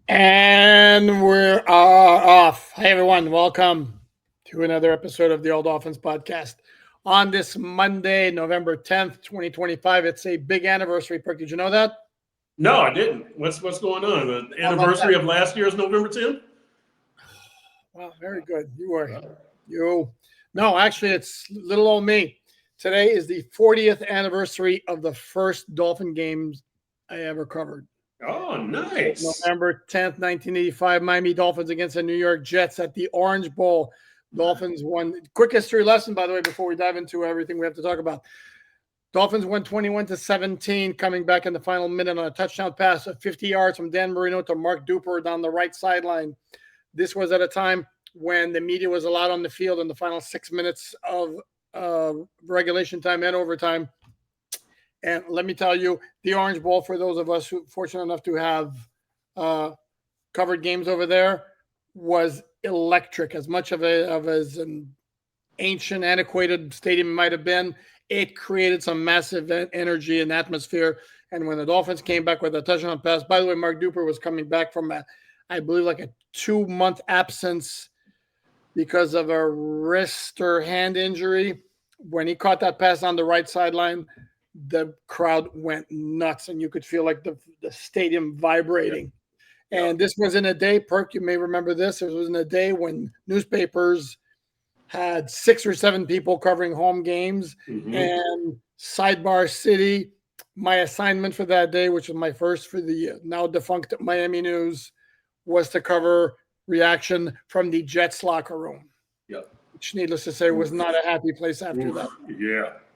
And we're off. Hey, everyone. Welcome to another episode of the Old Dolphins podcast. On this Monday, November 10th, 2025, it's a big anniversary. Perk, did you know that? No, I didn't. What's going on? The How about that? anniversary of last year's November 10th? Wow, very good. You. No, actually, it's little old me. Today is the 40th anniversary of the first Dolphin games I ever covered. Oh, nice. November 10th, 1985, Miami Dolphins against the New York Jets at the Orange Bowl. Dolphins won. Quick history lesson, by the way, before we dive into everything we have to talk about. Dolphins won 21-17, coming back in the final minute on a touchdown pass of 50 yards from Dan Marino to Mark Duper down the right sideline. This was at a time when the media was allowed on the field in the final 6 minutes of regulation time and overtime. And let me tell you, the Orange Bowl, for those of us who fortunate enough to have covered games over there, was electric. As much of as an ancient, antiquated stadium might have been, it created some massive energy and atmosphere. And when the Dolphins came back with a touchdown pass, by the way, Mark Duper was coming back from I believe like a 2-month absence because of a wrist or hand injury. When he caught that pass on the right sideline, the crowd went nuts, and you could feel like the stadium vibrating. Yep. And this was in a day, Perk, you may remember this. It was in a day when newspapers had 6 or 7 people covering home games. Mm-hmm. And Sidebar City, my assignment for that day, which was my first for the now defunct Miami News, was to cover reaction from the Jets locker room. Yep. Which, needless to say, was not a happy place after that.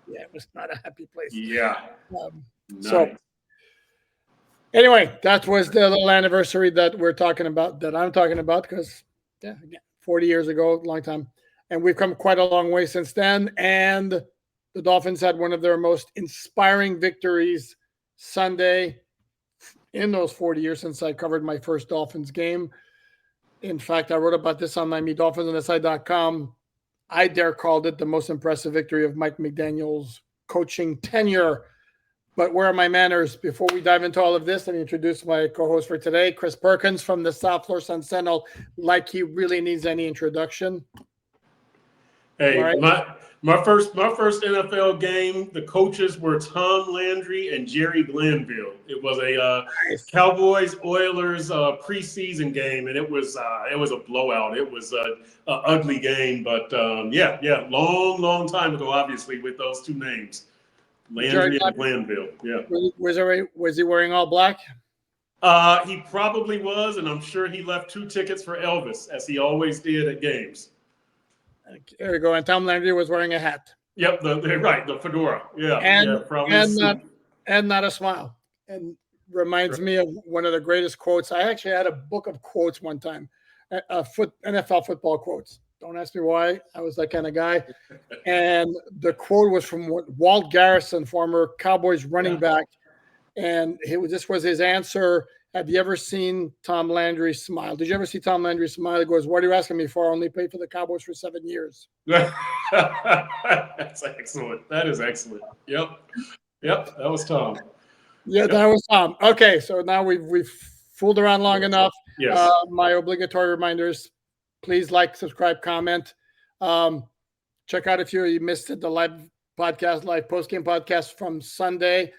Yeah, it was not a happy place. Yeah. Nice. So, anyway, that was the little anniversary that we're talking about, that I'm talking about, because, again, 40 years ago, a long time. And we've come quite a long way since then. And the Dolphins had one of their most inspiring victories Sunday in those 40 years since I covered my first Dolphins game. In fact, I wrote about this on MiamiDolphinsOnSide.com. I dare called it the most impressive victory of Mike McDaniel's coaching tenure. But where are my manners? Before we dive into all of this, let me introduce my co-host for today, Chris Perkins from the South Florida Sun Sentinel, like he really needs any introduction. Hey, right. my first NFL game, the coaches were Tom Landry and Jerry Glanville. It was a nice. Cowboys Oilers preseason game, and it was a blowout. It was a ugly game, but long time ago, obviously, with those two names, Landry and Glanville. Yeah. Was he wearing all black? He probably was, and I'm sure he left 2 tickets for Elvis, as he always did at games. There you go. And Tom Landry was wearing a hat. Yep, the fedora. Yeah, probably. And not a smile. And reminds me of one of the greatest quotes. I actually had a book of quotes one time, NFL football quotes. Don't ask me why. I was that kind of guy. And the quote was from Walt Garrison, former Cowboys running back. And this was his answer. Have you ever seen Tom Landry smile? Did you ever see Tom Landry smile? He goes, "What are you asking me for? I only played for the Cowboys for 7 years." That's excellent. That is excellent. Yep. That was Tom. Yeah, that was Tom. Okay, so now we've fooled around long enough. Yes. My obligatory reminders: please like, subscribe, comment. Check out if you missed it, the live post-game podcast from Sunday.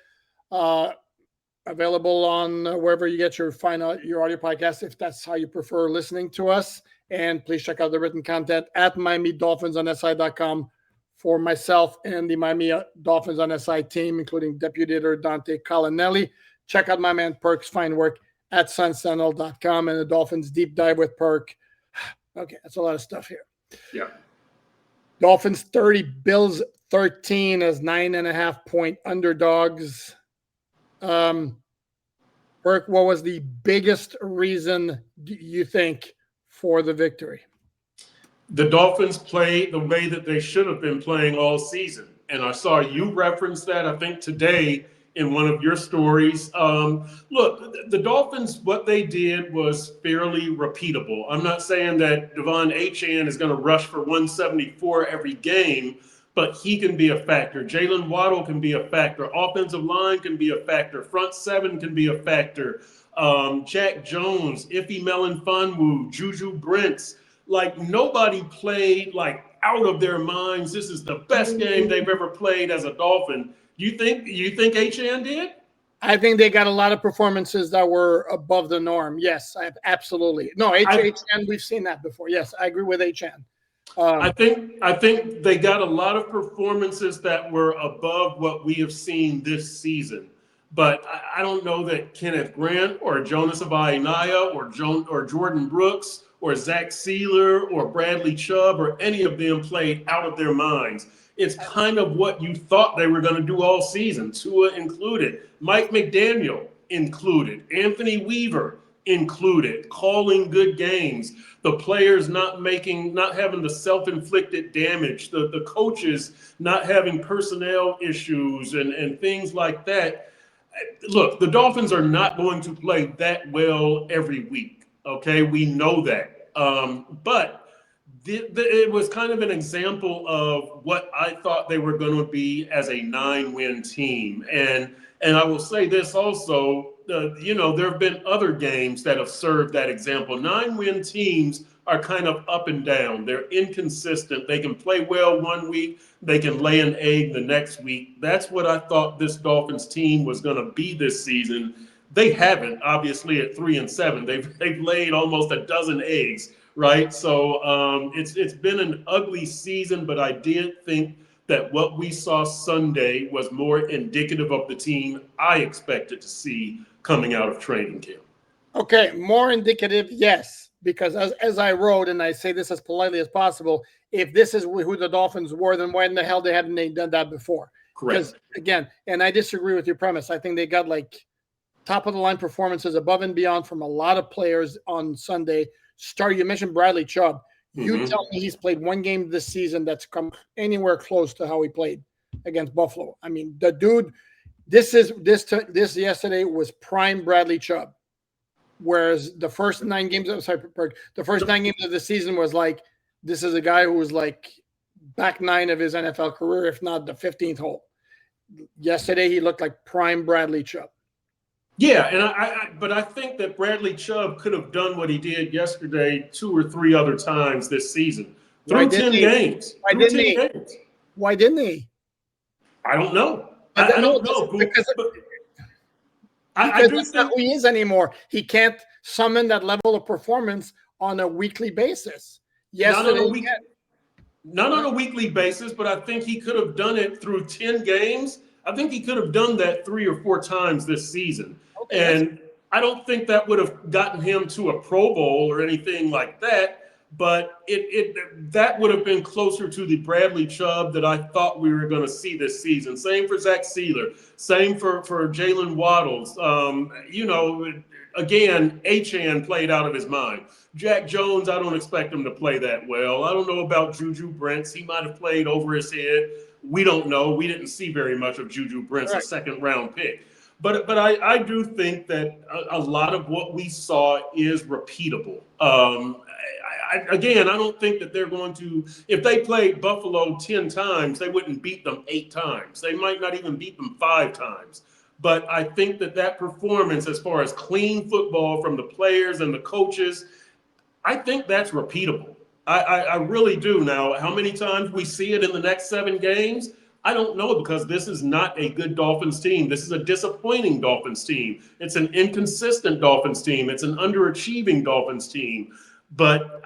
Available on wherever you get your audio podcast, if that's how you prefer listening to us. And please check out the written content at MiamiDolphinsOnSide.com for myself and the Miami Dolphins on SI team, including Deputy Editor Dante Colinelli. Check out my man Perk's fine work at SunSentinel.com and the Dolphins Deep Dive with Perk. Okay, that's a lot of stuff here. Yeah. Dolphins 30, Bills 13 as 9.5-point underdogs. Burke, what was the biggest reason you think for the victory? The Dolphins played the way that they should have been playing all season. And I saw you reference that, I think, today in one of your stories. Look, the Dolphins, what they did was fairly repeatable. I'm not saying that Devon Achane is going to rush for 174 every game, but he can be a factor. Jalen Waddle can be a factor. Offensive line can be a factor. Front seven can be a factor. Jack Jones, Iffy Melifonwu, Juju Brents. Like, nobody played like out of their minds. This is the best game they've ever played as a Dolphin. You think Achane did? I think they got a lot of performances that were above the norm. Yes, absolutely. No, Achane, we've seen that before. Yes, I agree with Achane. I think they got a lot of performances that were above what we have seen this season. But I don't know that Kenneth Grant or Jonas Avainaya or Jordan Brooks or Zach Sealer or Bradley Chubb or any of them played out of their minds. It's kind of what you thought they were going to do all season, Tua included, Mike McDaniel included, Anthony Weaver included, calling good games, the players not having the self-inflicted damage, the coaches not having personnel issues and things like that. Look, the Dolphins are not going to play that well every week. Okay, we know that. But it was kind of an example of what I thought they were going to be as a 9-win team. And I will say this also, there have been other games that have served that example. 9-win teams are kind of up and down. They're inconsistent. They can play well one week. They can lay an egg the next week. That's what I thought this Dolphins team was going to be this season. They haven't, obviously, at 3-7. They've laid almost a dozen eggs, right? So it's been an ugly season, but I did think that what we saw Sunday was more indicative of the team I expected to see coming out of training camp. Okay, more indicative, yes, because as I wrote, and I say this as politely as possible, if this is who the Dolphins were, then why in the hell hadn't they done that before? Correct. Because, again, and I disagree with your premise. I think they got like top-of-the-line performances above and beyond from a lot of players on Sunday. You mentioned Bradley Chubb. You tell me he's played one game this season that's come anywhere close to how he played against Buffalo. I mean, the dude, this yesterday was prime Bradley Chubb. Whereas the first 9 games, of the season was like, this is a guy who was like back 9 of his NFL career, if not the 15th hole. Yesterday, he looked like prime Bradley Chubb. Yeah, but I think that Bradley Chubb could have done what he did yesterday 2 or 3 other times this season. Through 10 games. Why didn't he? I don't know. I don't know. Because that's not who he is anymore. He can't summon that level of performance on a weekly basis. Not on a weekly basis, but I think he could have done it through 10 games. I think he could have done that 3 or 4 times this season. Okay, and I don't think that would have gotten him to a Pro Bowl or anything like that, but that would have been closer to the Bradley Chubb that I thought we were going to see this season. Same for Zach Sealer. Same for Jalen Waddles. Again, Achane played out of his mind. Jack Jones, I don't expect him to play that well. I don't know about Juju Brents. He might have played over his head. We don't know. We didn't see very much of Juju Brents, a second-round pick. But I do think that a lot of what we saw is repeatable. I don't think that they're going to – if they played Buffalo 10 times, they wouldn't beat them 8 times. They might not even beat them 5 times. But I think that performance, as far as clean football from the players and the coaches, I think that's repeatable. I really do. Now, how many times we see it in the next 7 games, I don't know, because this is not a good Dolphins team. This is a disappointing Dolphins team. It's an inconsistent Dolphins team. It's an underachieving Dolphins team. But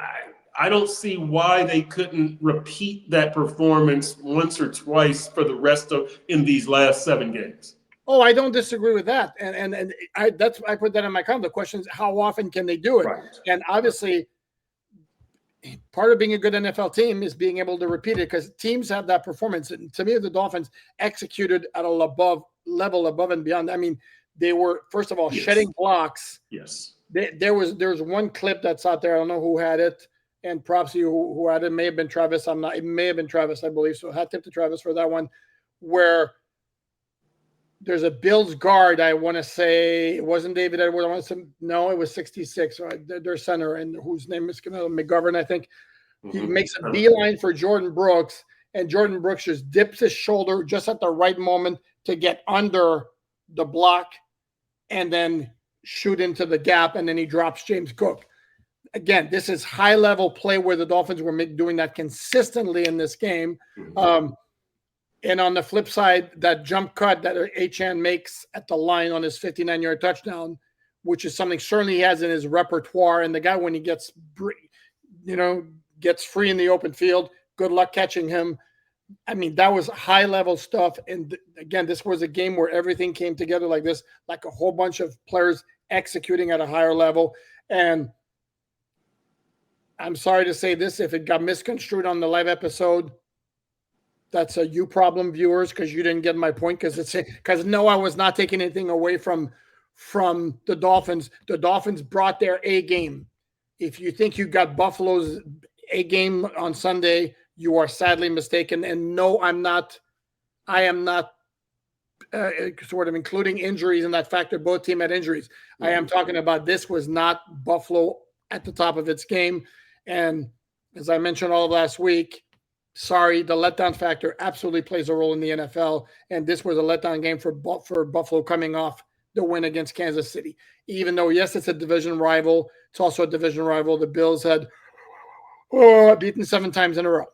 I don't see why they couldn't repeat that performance once or twice for the rest in these last 7 games. Oh, I don't disagree with that. And I put that in my comment. The question is, how often can they do it? Right. And obviously, part of being a good NFL team is being able to repeat it, because teams have that performance. And to me, the Dolphins executed at a level above and beyond. I mean, they were, first of all, shedding blocks. Yes. There was one clip that's out there. I don't know who had it, and props to you who had it. It may have been Travis. It may have been Travis, I believe. So hat tip to Travis for that one, where there's a Bills guard. I want to say it wasn't David Edwards. No, it was 66. Right? Their center, and whose name is McGovern, I think. He makes a beeline for Jordan Brooks, and Jordan Brooks just dips his shoulder just at the right moment to get under the block, and then shoot into the gap, and then he drops James Cook. Again, this is high-level play where the Dolphins were doing that consistently in this game. And on the flip side, that jump cut that Achane makes at the line on his 59-yard touchdown, which is something certainly he has in his repertoire. And the guy, when he gets free in the open field, good luck catching him. I mean, that was high-level stuff. And again, this was a game where everything came together like this, like a whole bunch of players executing at a higher level. And I'm sorry to say this, if it got misconstrued on the live episode, that's a you problem, viewers, because you didn't get my point. Because no, I was not taking anything away from the Dolphins. The Dolphins brought their A game. If you think you got Buffalo's A game on Sunday, you are sadly mistaken. And no, I am not sort of including injuries in that factor. Both teams had injuries. I am talking about this was not Buffalo at the top of its game. And as I mentioned all of last week, sorry, the letdown factor absolutely plays a role in the NFL, and this was a letdown game for Buffalo coming off the win against Kansas City. Even though, yes, it's a division rival, it's also a division rival. The Bills had beaten 7 times in a row.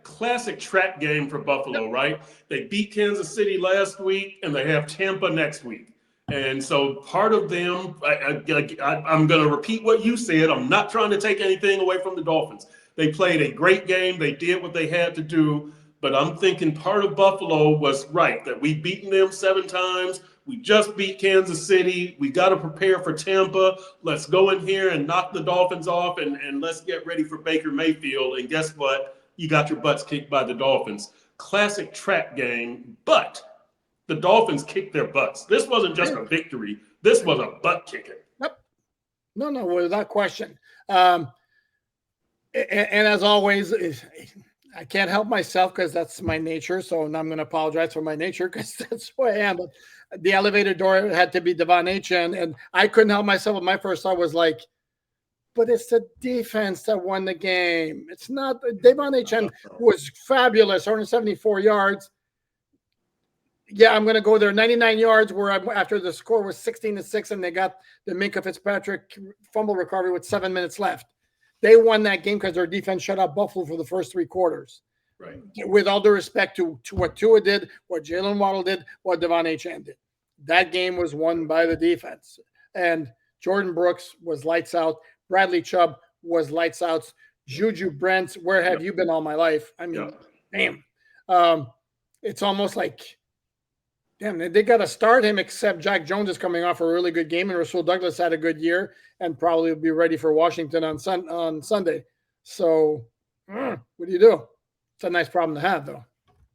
Classic trap game for Buffalo, right? They beat Kansas City last week, and they have Tampa next week. And so part of them, I'm going to repeat what you said. I'm not trying to take anything away from the Dolphins. They played a great game. They did what they had to do. But I'm thinking part of Buffalo was right, that we've beaten them 7 times. We just beat Kansas City. We got to prepare for Tampa. Let's go in here and knock the Dolphins off, and let's get ready for Baker Mayfield. And guess what? You got your butts kicked by the Dolphins. Classic trap game, but the Dolphins kicked their butts. This wasn't just a victory. This was a butt kicking. Yep. No, without question. And as always, I can't help myself because that's my nature. So I'm going to apologize for my nature because that's who I am. But the elevator door had to be Devon Achane, and I couldn't help myself. But my first thought was like, but it's the defense that won the game. It's not. Devon Achane was fabulous, 174 yards. Yeah, I'm going to go there. 99 yards where after the score was 16-6 and they got the Minkah Fitzpatrick fumble recovery with 7 minutes left. They won that game because their defense shut out Buffalo for the first 3 quarters. Right. With all due respect to what Tua did, what Jalen Waddle did, what Devon Achane did. That game was won by the defense. And Jordan Brooks was lights out. Bradley Chubb was lights out. Juju Brents, where have you been all my life? I mean, damn. It's almost like, damn, they got to start him, except Jack Jones is coming off a really good game, and Rasul Douglas had a good year and probably will be ready for Washington on Sunday. So what do you do? It's a nice problem to have, though.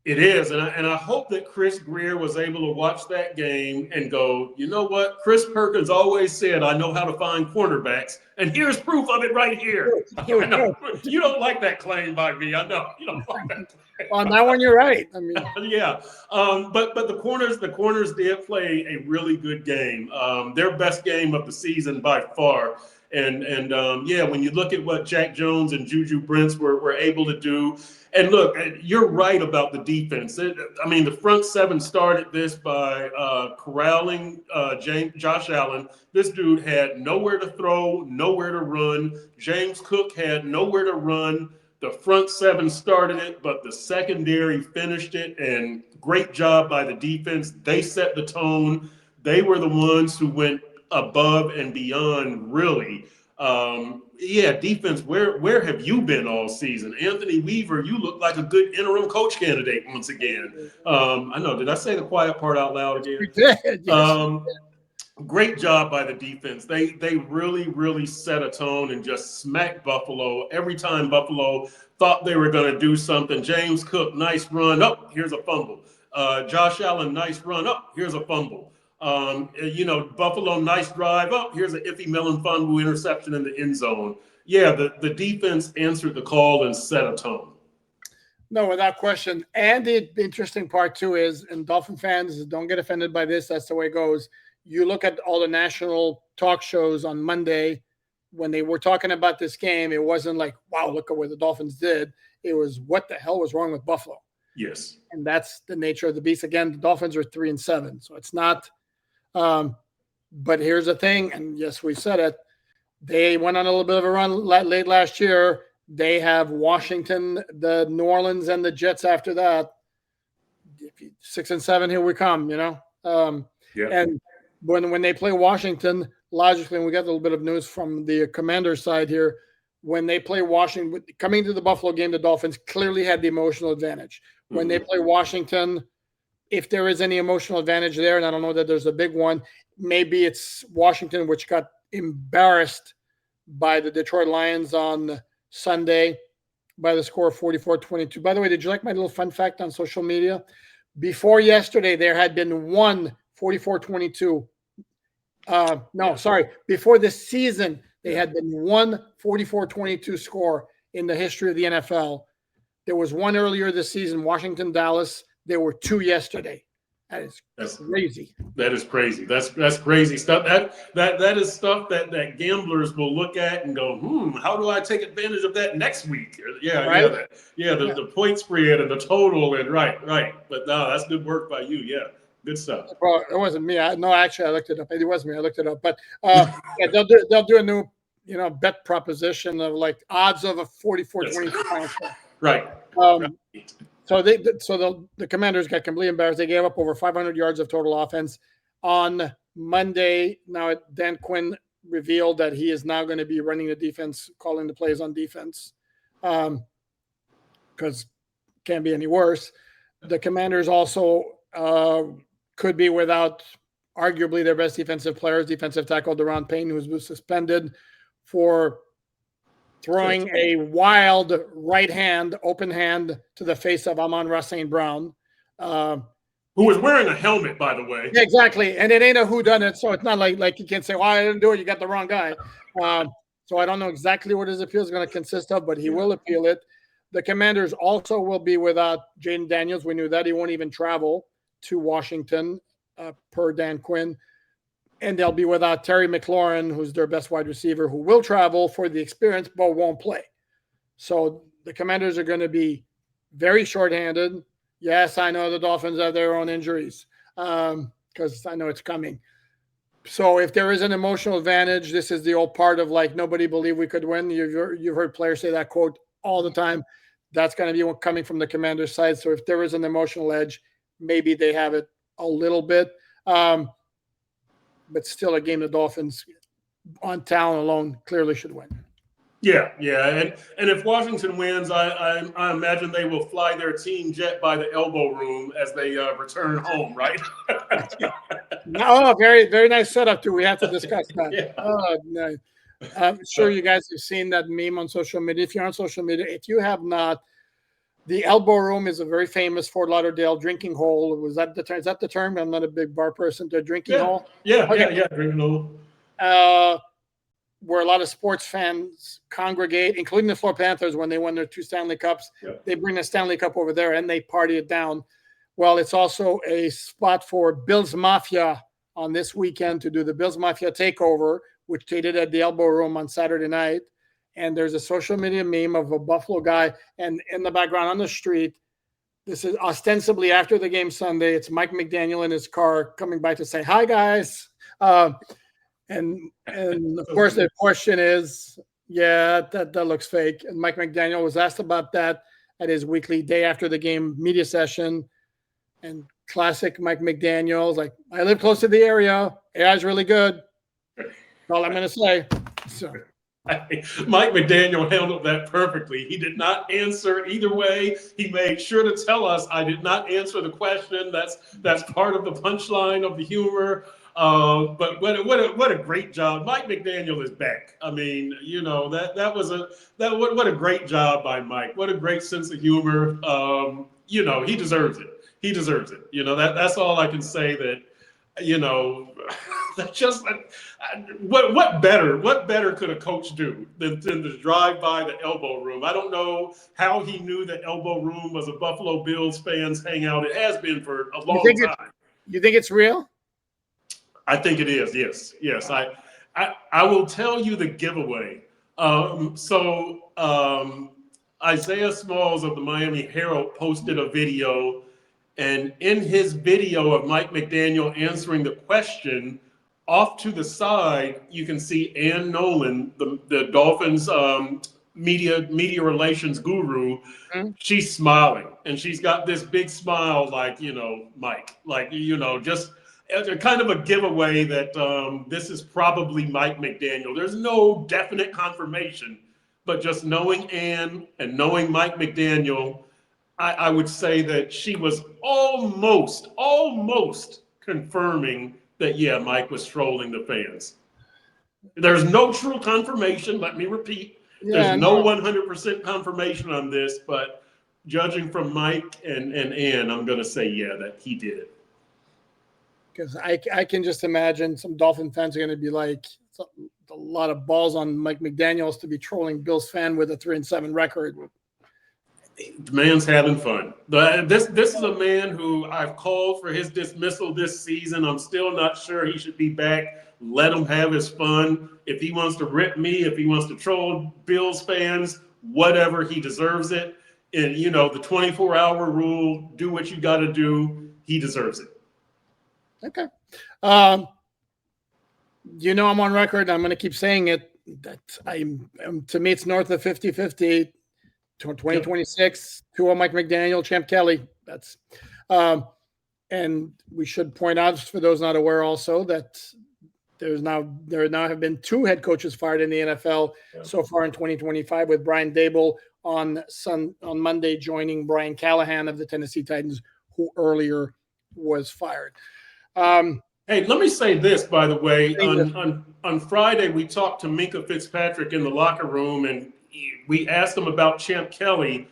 It is, and I hope that Chris Greer was able to watch that game and go, you know what? Chris Perkins always said, I know how to find cornerbacks, and here's proof of it right here. I know. You don't like that claim by me. I know. You don't like that claim. On that one, you're right. I mean, yeah. But the corners did play a really good game. Their best game of the season by far. And when you look at what Jack Jones and Juju Brents were able to do, and look, you're right about the defense. The front 7 started this by corralling Josh Allen. This dude had nowhere to throw, nowhere to run. James Cook had nowhere to run. The front 7 started it, but the secondary finished it, and great job by the defense. They set the tone. They were the ones who went above and beyond, really. Defense, where have you been all season? Anthony Weaver, you look like a good interim coach candidate once again. I know, did I say the quiet part out loud again? You did, yes. Great job by the defense. They really, really set a tone and just smacked Buffalo. Every time Buffalo thought they were going to do something, James Cook, nice run. Oh, here's a fumble. Josh Allen, nice run. Oh, here's a fumble. Buffalo, nice drive. Oh, here's an Iffy Mellon fumble interception in the end zone. Yeah, the defense answered the call and set a tone. No, without question. And the interesting part, too, is, and Dolphin fans, don't get offended by this. That's the way it goes. You look at all the national talk shows on Monday when they were talking about this game, it wasn't like, wow, look at what the Dolphins did. It was, what the hell was wrong with Buffalo? Yes. And that's the nature of the beast. Again, the Dolphins are 3-7. So it's not But here's the thing, and yes, we said it. They went on a little bit of a run late last year. They have Washington, the New Orleans, and the Jets after that. 6 and 7, here we come, And when they play Washington, logically, and we got a little bit of news from the Commander side here, when they play Washington, coming to the Buffalo game, the Dolphins clearly had the emotional advantage. When they play Washington, if there is any emotional advantage there, and I don't know that there's a big one, maybe it's Washington, which got embarrassed by the Detroit Lions on Sunday by the score of 44-22. By the way, did you like my little fun fact on social media? Before yesterday, there had been one 44-22. Before this season, they had been one 44-22 score in the history of the NFL. There was one earlier this season, Washington, Dallas. There were two yesterday. That's crazy. That is crazy. That's crazy stuff. That is stuff that gamblers will look at and go, how do I take advantage of that next week? The point spread and the total and right. But no, that's good work by you. Yeah, good stuff. Well, it wasn't me. Actually, I looked it up. It wasn't me. I looked it up. But they'll do a new bet proposition of like odds of a 44-22 final score. Right. So the Commanders got completely embarrassed. They gave up over 500 yards of total offense on Monday. Now Dan Quinn revealed that he is now going to be running the defense, calling the plays on defense, because can't be any worse. The Commanders also could be without arguably their best defensive players, defensive tackle Deron Payne, who was suspended for throwing a wild right hand, open hand to the face of Amon-Ra St. Brown. Who was wearing a helmet, by the way. Yeah, exactly. And it ain't a whodunit, so it's not like you can say, well, I didn't do it, you got the wrong guy. So I don't know exactly what his appeal is going to consist of, but he will appeal it. The Commanders also will be without Jaden Daniels. We knew that. He won't even travel to Washington, per Dan Quinn. And they'll be without Terry McLaurin, who's their best wide receiver, who will travel for the experience but won't play. So the Commanders are going to be very shorthanded. Yes, I know the Dolphins have their own injuries, because I know it's coming. So if there is an emotional advantage, this is the old part of like nobody believed we could win. You've heard players say that quote all the time. That's going to be coming from the Commanders side. So if there is an emotional edge, maybe they have it a little bit. But still a game the Dolphins on talent alone clearly should win. Yeah. And if Washington wins, I imagine they will fly their team jet by the elbow room as they return home, right? Oh, very, very nice setup, too. We have to discuss that. Yeah. Oh, no. I'm sure you guys have seen that meme on social media. If you're on social media, if you have not, the elbow room is a very famous Fort Lauderdale drinking hole. Was that the term? Is that the term? I'm not a big bar person. The drinking hole? Yeah, drinking hole. Where a lot of sports fans congregate, including the Florida Panthers when they won their 2 Stanley Cups. Yeah. They bring the Stanley Cup over there and they party it down. Well, it's also a spot for Bills Mafia on this weekend to do the Bills Mafia takeover, which they did at the elbow room on Saturday night. And there's a social media meme of a Buffalo guy, and in the background on the street, this is ostensibly after the game Sunday. It's Mike McDaniel in his car coming by to say, hi, guys. And of course, the question is, that looks fake. And Mike McDaniel was asked about that at his weekly day after the game media session. And classic Mike McDaniel was like, I live close to the area. AI's really good. That's all I'm going to say. So. Mike McDaniel handled that perfectly. He did not answer either way. He made sure to tell us, I did not answer the question. That's part of the punchline of the humor. But what a great job. Mike McDaniel is back. I mean, what a great job by Mike. What a great sense of humor. He deserves it. He deserves it. That's all I can say. That that's just what better could a coach do than to drive by the elbow room? I don't know how he knew the elbow room was a Buffalo Bills fans hangout. It has been for a long time. You think it's real? I think it is. Yes. I will tell you the giveaway. Isaiah Smalls of the Miami Herald posted a video, and in his video of Mike McDaniel answering the question, off to the side, you can see Ann Nolan, the Dolphins media relations guru. Mm-hmm. She's smiling, and she's got this big smile, like, Mike, like, just kind of a giveaway that this is probably Mike McDaniel. There's no definite confirmation, but just knowing Ann and knowing Mike McDaniel, I would say that she was almost confirming that, yeah, Mike was trolling the fans. There's no true confirmation. Let me repeat. There's no 100% confirmation on this, but judging from Mike and Ann, I'm going to say, yeah, that he did it. Because I can just imagine some Dolphin fans are going to be like, a lot of balls on Mike McDaniels to be trolling Bills fan with a 3-7 record. The man's having fun. This is a man who I've called for his dismissal this season. I'm still not sure he should be back. Let him have his fun. If he wants to rip me, if he wants to troll Bills fans, whatever, he deserves it. And, the 24-hour rule, do what you got to do. He deserves it. Okay. I'm on record. I'm going to keep saying it. That to me, it's north of 50-50. 2026, Tua, Mike McDaniel, Champ Kelly. That's, and we should point out, for those not aware, also that there now have been 2 head coaches fired in the NFL so far in 2025, with Brian Daboll on Monday joining Brian Callahan of the Tennessee Titans, who earlier was fired. Hey, let me say this, by the way. On Friday, we talked to Minkah Fitzpatrick in the locker room, and we asked him about Champ Kelly,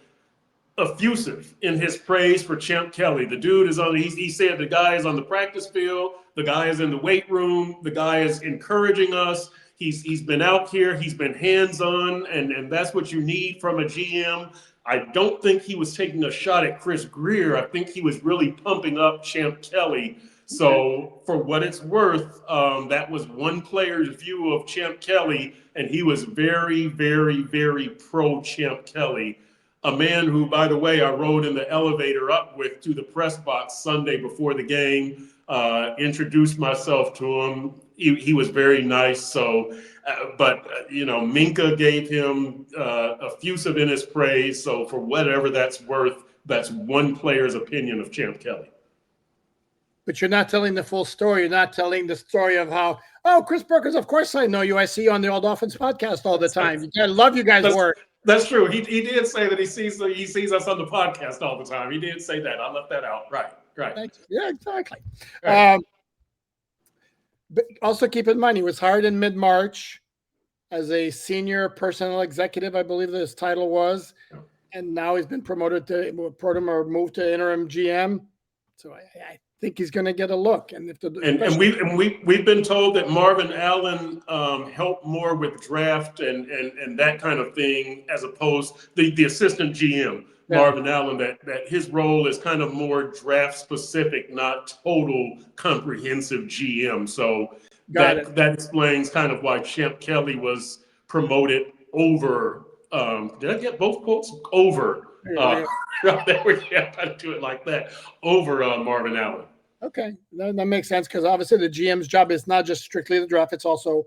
effusive in his praise for Champ Kelly. The dude is he said the guy is on the practice field, the guy is in the weight room, the guy is encouraging us. He's been out here, he's been hands-on, and that's what you need from a GM. I don't think he was taking a shot at Chris Greer. I think he was really pumping up Champ Kelly. So for what it's worth, that was one player's view of Champ Kelly, and he was very, very, very pro Champ Kelly. A man who, by the way, I rode in the elevator up with to the press box Sunday before the game, introduced myself to him. He was very nice. So, Minkah gave him effusive in his praise. So for whatever that's worth, that's one player's opinion of Champ Kelly. But you're not telling the full story. You're not telling the story of how, Chris Perkins, of course I know you. I see you on the Old Dolphins podcast all the time. I love you guys' work. That's true. He did say that he sees us on the podcast all the time. He did say that. I left that out. Right. Yeah, exactly. Right. But also keep in mind, he was hired in mid-March as a senior personnel executive, I believe his title was. Yeah. And now he's been promoted or moved to interim GM. So I think he's going to get a look. And we've been told that Marvin Allen helped more with draft and that kind of thing, as opposed the assistant GM, Marvin Allen, that his role is kind of more draft specific, not total comprehensive GM. So that explains kind of why Champ Kelly was promoted over. Did I get both quotes? Over. There we go. I do it like that. Over Marvin Allen. Okay, that makes sense, because obviously the GM's job is not just strictly the draft; it's also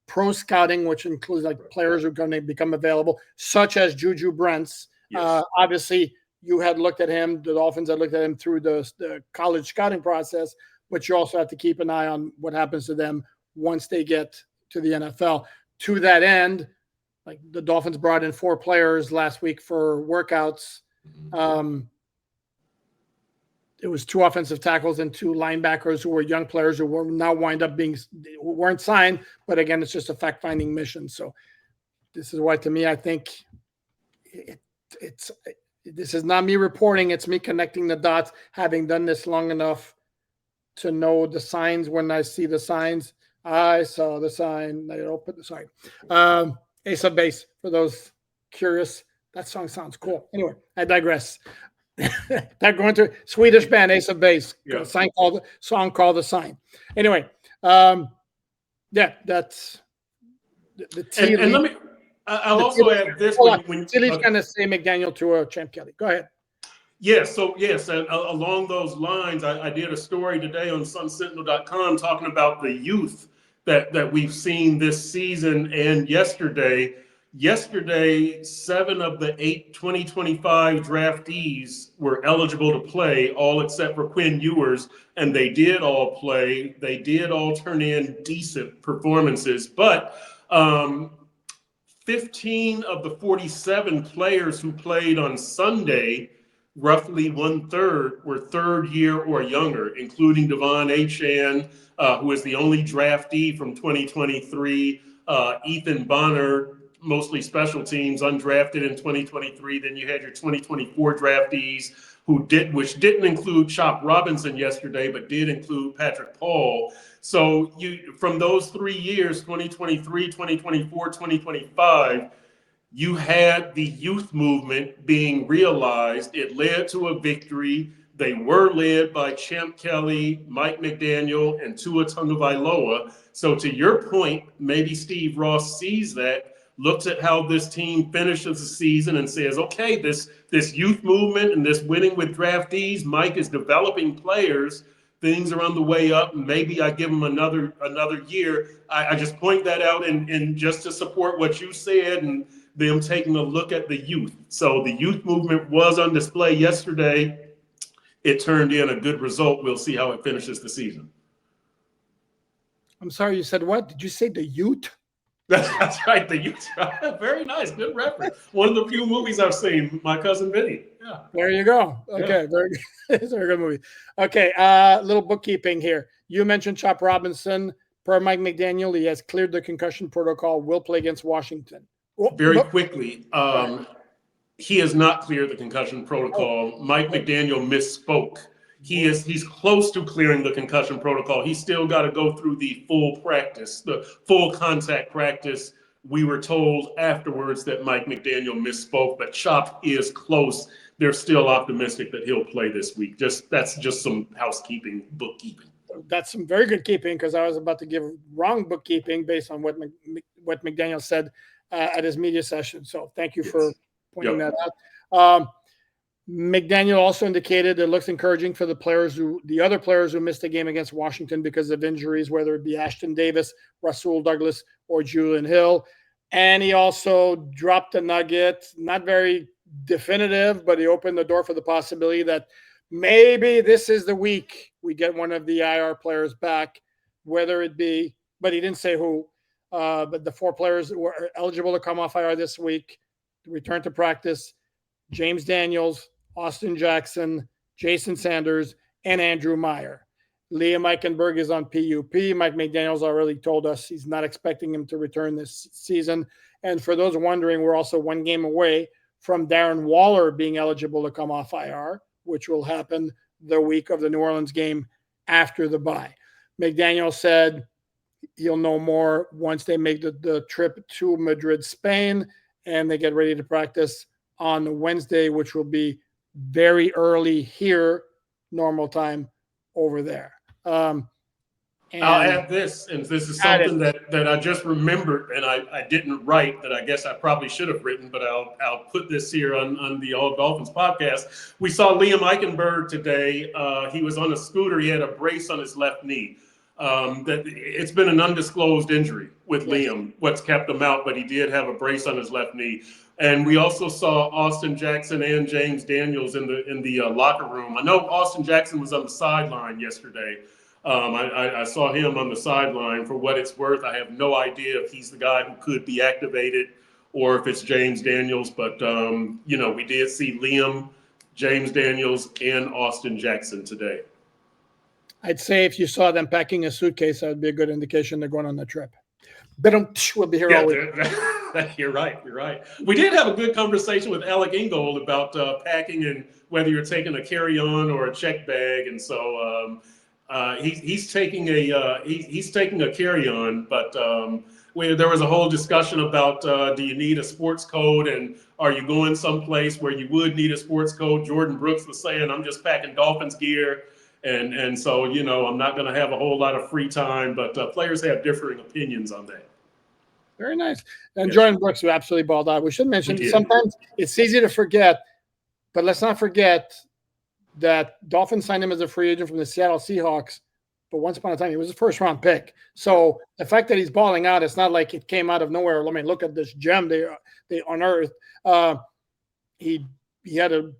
pro scouting, which includes like players who are going to become available, such as Juju Brents. Yes. Obviously, you had looked at him; the Dolphins had looked at him through the college scouting process, but you also have to keep an eye on what happens to them once they get to the NFL. To that end, like the Dolphins brought in 4 players last week for workouts. It was 2 offensive tackles and 2 linebackers who were young players who were now wind up weren't signed. But again, it's just a fact-finding mission. So this is why, to me, I think this is not me reporting. It's me connecting the dots, having done this long enough to know the signs. When I see the signs, I saw the sign. Ace of Base, for those curious. That song sounds cool. Anyway, I digress. They're going to Swedish band Ace of Base. Yeah. Song called The Sign. Anyway, that's the tea. And let me. I'll also add this. Tilly's going to say McDaniel to Champ Kelly. Go ahead. Yes, so yes, and along those lines, I did a story today on sunsentinel.com talking about the youth that we've seen this season. And yesterday, 7 of the 8 2025 draftees were eligible to play, all except for Quinn Ewers, and they did all play. They did all turn in decent performances, but 15 of the 47 players who played on Sunday, roughly 1/3, were third year or younger, including Devon Achane, who is the only draftee from 2023, Ethan Bonner, mostly special teams, undrafted in 2023. Then you had your 2024 draftees which didn't include Chop Robinson yesterday, but did include Patrick Paul. So from those 3 years, 2023, 2024, 2025, you had the youth movement being realized. It led to a victory. They were led by Champ Kelly, Mike McDaniel, and Tua Tagovailoa. So to your point, maybe Steve Ross sees that, looks at how this team finishes the season and says, okay, this youth movement and this winning with draftees, Mike is developing players. Things are on the way up. Maybe I give them another year. I just point that out and just to support what you said and them taking a look at the youth. So the youth movement was on display yesterday. It turned in a good result. We'll see how it finishes the season. I'm sorry, you said what? Did you say the youth? That's right, the youth. Very nice, good reference. One of the few movies I've seen. My cousin Vinny. Yeah. There you go. Okay, very good. It's a very good movie. Okay, little bookkeeping here. You mentioned Chop Robinson. Per Mike McDaniel, he has cleared the concussion protocol. Will play against Washington. Very quickly, he has not cleared the concussion protocol. Mike McDaniel misspoke. He's close to clearing the concussion protocol. He's still got to go through the full practice, the full contact practice. We were told afterwards that Mike McDaniel misspoke, but Chop is close. They're still optimistic that he'll play this week. That's just some housekeeping, bookkeeping. That's some very good keeping, because I was about to give wrong bookkeeping based on what McDaniel said at his media session. So thank you for pointing that out. McDaniel also indicated it looks encouraging for the other players who missed the game against Washington because of injuries, whether it be Ashton Davis, Rasul Douglas, or Julian Hill. And he also dropped a nugget, not very definitive, but he opened the door for the possibility that maybe this is the week we get one of the IR players back, whether it be, but he didn't say who, but the 4 players who are eligible to come off IR this week, to return to practice: James Daniels, Austin Jackson, Jason Sanders, and Andrew Meyer. Liam Eichenberg is on PUP. Mike McDaniel's already told us he's not expecting him to return this season. And for those wondering, we're also 1 game away from Darren Waller being eligible to come off IR, which will happen the week of the New Orleans game after the bye. McDaniel said he'll know more once they make the trip to Madrid, Spain, and they get ready to practice on Wednesday, which will be very early here, normal time over there. I'll add this, and this is something that I just remembered and I didn't write, that I guess I probably should have written, but I'll put this here on the All Dolphins podcast. We saw Liam Eichenberg today. He was on a scooter. He had a brace on his left knee. That it's been an undisclosed injury with Liam, what's kept him out, but he did have a brace on his left knee. And we also saw Austin Jackson and James Daniels in the locker room. I know Austin Jackson was on the sideline yesterday. I saw him on the sideline. For what it's worth, I have no idea if he's the guy who could be activated or if it's James Daniels. But, we did see Liam, James Daniels, and Austin Jackson today. I'd say if you saw them packing a suitcase, that would be a good indication they're going on the trip. But we'll be here all week. You're right. We did have a good conversation with Alec Ingold about packing and whether you're taking a carry-on or a check bag, and so he's taking a carry-on. But there was a whole discussion about do you need a sports code, and are you going someplace where you would need a sports code? Jordan Brooks was saying, I'm just packing Dolphins gear. And so, I'm not going to have a whole lot of free time, but players have differing opinions on that. Very nice. And Jordan Brooks, who absolutely balled out. We should mention sometimes it's easy to forget, but let's not forget that Dolphins signed him as a free agent from the Seattle Seahawks, but once upon a time he was a first-round pick. So the fact that he's balling out, it's not like it came out of nowhere. I mean, look at this gem they unearthed. He had a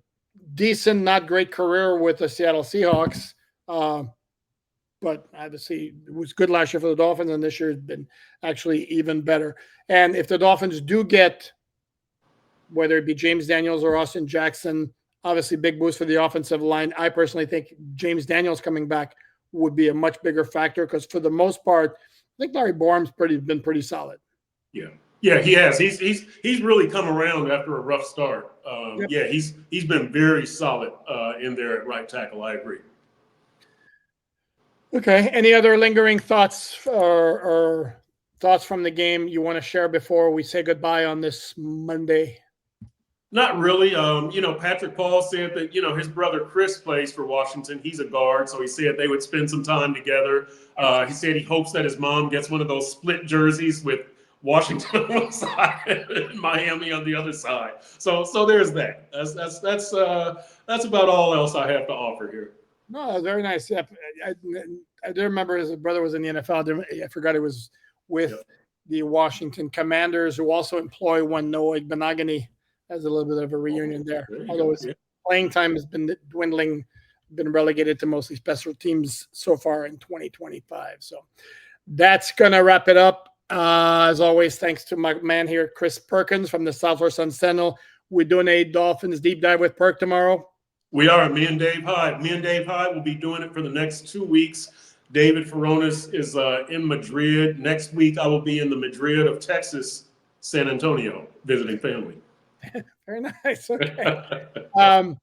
decent, not great career with the Seattle Seahawks, but obviously it was good last year for the Dolphins, and this year has been actually even better. And if the Dolphins do get, whether it be James Daniels or Austin Jackson, obviously big boost for the offensive line. I personally think James Daniels coming back would be a much bigger factor because for the most part, I think Larry Borum's been pretty solid. Yeah, he has. He's really come around after a rough start. Yep. Yeah, he's been very solid in there at right tackle. I agree. Okay. Any other lingering thoughts or thoughts from the game you want to share before we say goodbye on this Monday? Not really. Patrick Paul said that, his brother Chris plays for Washington. He's a guard, so he said they would spend some time together. He said he hopes that his mom gets one of those split jerseys with Washington on one side and Miami on the other side. So there's that. That's about all else I have to offer here. No, very nice. Yeah, I do remember his brother was in the NFL. I forgot it was with the Washington Commanders, who also employ one Noah Benogany. Has a little bit of a reunion there. Although his playing time has been dwindling, been relegated to mostly special teams so far in 2025. So that's going to wrap it up. As always, thanks to my man here, Chris Perkins from the Southwest Sun Sentinel. We're doing a Dolphins deep dive with Perk tomorrow. We are. Me and Dave Hyde. Will be doing it for the next 2 weeks. David Feronis is in Madrid. Next week, I will be in the Madrid of Texas, San Antonio, visiting family. Very nice. Okay.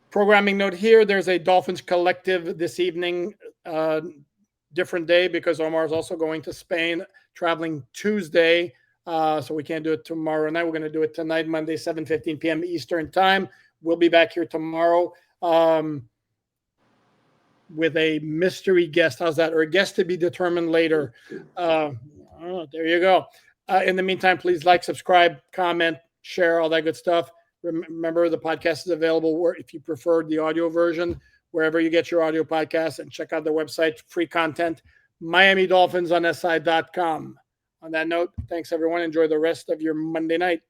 Programming note here, there's a Dolphins collective this evening, different day because Omar is also going to Spain, traveling Tuesday. So we can't do it tomorrow night. We're going to do it tonight, Monday, 7:15 p.m. Eastern time. We'll be back here tomorrow with a mystery guest. How's that? Or a guest to be determined later. There you go. In the meantime, please like, subscribe, comment, share, all that good stuff. Remember, the podcast is available if you prefer the audio version, wherever you get your audio podcasts, and check out the website, free content, Miami Dolphins on SI.com. On that note, thanks everyone. Enjoy the rest of your Monday night.